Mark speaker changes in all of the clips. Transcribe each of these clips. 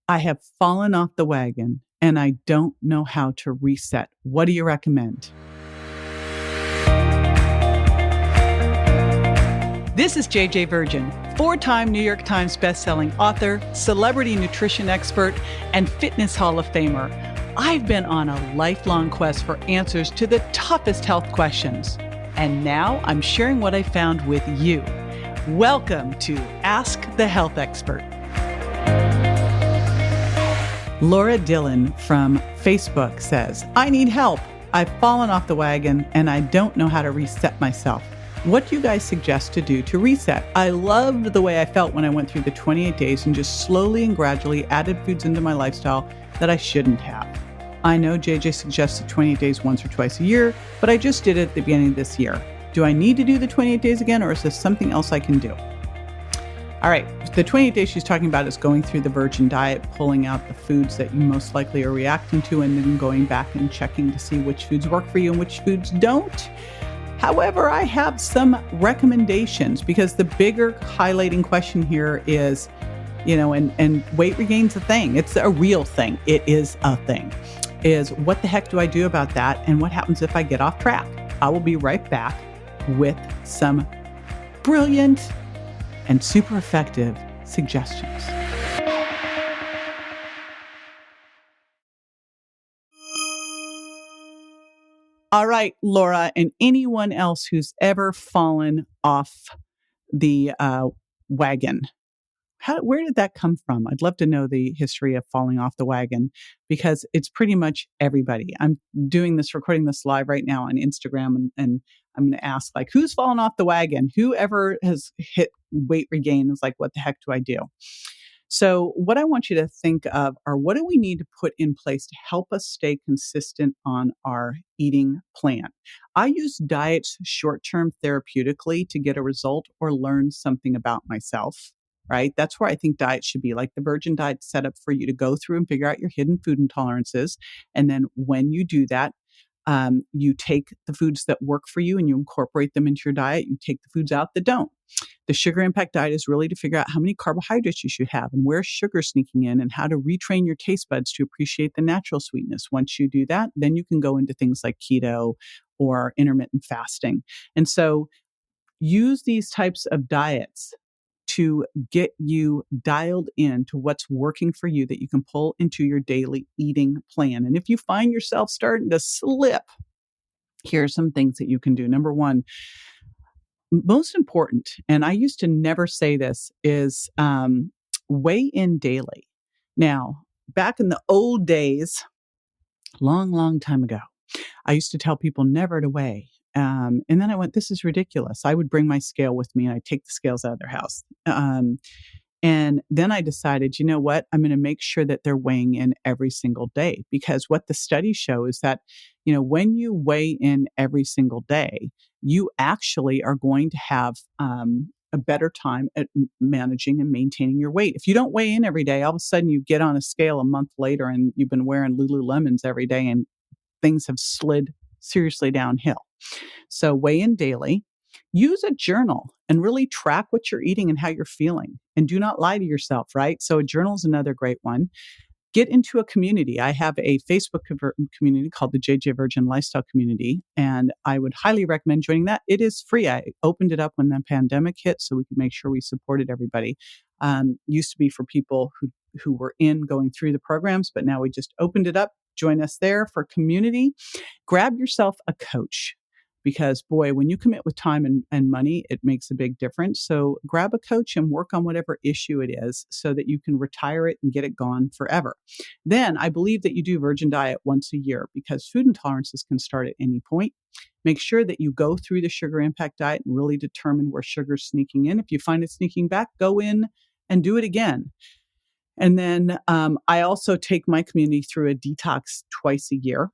Speaker 1: I have fallen off the wagon and I don't know how to reset. What do you recommend? This is JJ Virgin, 4-time New York Times bestselling author, celebrity nutrition expert, and fitness Hall of Famer. I've been on a lifelong quest for answers to the toughest health questions. And now I'm sharing what I found with you. Welcome to Ask the Health Expert. Laura Dillon from Facebook says, I need help. I've fallen off the wagon and I don't know how to reset myself. What do you guys suggest to do to reset? I loved the way I felt when I went through the 28 days and just slowly and gradually added foods into my lifestyle that I shouldn't have. I know JJ suggested 28 days once or twice a year, but I just did it at the beginning of this year. Do I need to do the 28 days again, or is this something else I can do? All right, the 28 days she's talking about is going through the Virgin diet, pulling out the foods that you most likely are reacting to, and then going back and checking to see which foods work for you and which foods don't. However, I have some recommendations because the bigger highlighting question here is, and weight regain's a thing. It's a real thing. It is a thing. Is what the heck do I do about that? And what happens if I get off track? I will be right back with some brilliant and super effective suggestions. All right, Laura, and anyone else who's ever fallen off the wagon. Where did that come from? I'd love to know the history of falling off the wagon because it's pretty much everybody. I'm recording this live right now on Instagram, and I'm going to ask, who's fallen off the wagon? Whoever has hit weight regain is like, what the heck do I do? So what I want you to think of are what do we need to put in place to help us stay consistent on our eating plan? I use diets short-term therapeutically to get a result or learn something about myself. Right? That's where I think diets should be. Like the Virgin diet set up for you to go through and figure out your hidden food intolerances. And then when you do that, you take the foods that work for you and you incorporate them into your diet. You take the foods out that don't. The sugar impact diet is really to figure out how many carbohydrates you should have and where's sugar sneaking in and how to retrain your taste buds to appreciate the natural sweetness. Once you do that, then you can go into things like keto or intermittent fasting. And so use these types of diets to get you dialed in to what's working for you that you can pull into your daily eating plan. And if you find yourself starting to slip, here are some things that you can do. Number one, most important, and I used to never say this, is weigh in daily. Now, back in the old days, long time ago, I used to tell people never to weigh. And then I went, this is ridiculous. I would bring my scale with me and I'd take the scales out of their house. And then I decided, you know what? I'm going to make sure that they're weighing in every single day, because what the studies show is that, when you weigh in every single day, you actually are going to have a better time at managing and maintaining your weight. If you don't weigh in every day, all of a sudden you get on a scale a month later and you've been wearing Lululemons every day and things have slid seriously downhill. So weigh in daily, use a journal and really track what you're eating and how you're feeling. And do not lie to yourself, right? So a journal is another great one. Get into a community. I have a Facebook community called the JJ Virgin Lifestyle Community, and I would highly recommend joining that. It is free. I opened it up when the pandemic hit so we could make sure we supported everybody. Used to be for people who were going through the programs, but now we just opened it up. Join us there for community. Grab yourself a coach. Because boy, when you commit with time and money, it makes a big difference. So grab a coach and work on whatever issue it is so that you can retire it and get it gone forever. Then I believe that you do Virgin diet once a year because food intolerances can start at any point. Make sure that you go through the sugar impact diet and really determine where sugar's sneaking in. If you find it sneaking back, go in and do it again. And then I also take my community through a detox twice a year.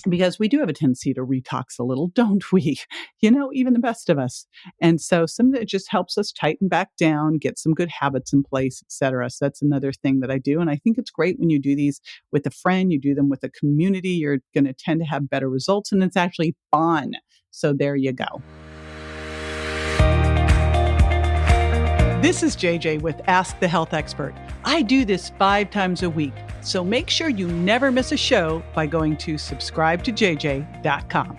Speaker 1: Because we do have a tendency to retox a little, don't we? Even the best of us. And so some of it just helps us tighten back down, get some good habits in place, et cetera. So that's another thing that I do. And I think it's great when you do these with a friend, you do them with a community, you're going to tend to have better results and it's actually fun. So there you go. This is JJ with Ask the Health Expert. I do this 5 times a week, so make sure you never miss a show by going to subscribetojj.com.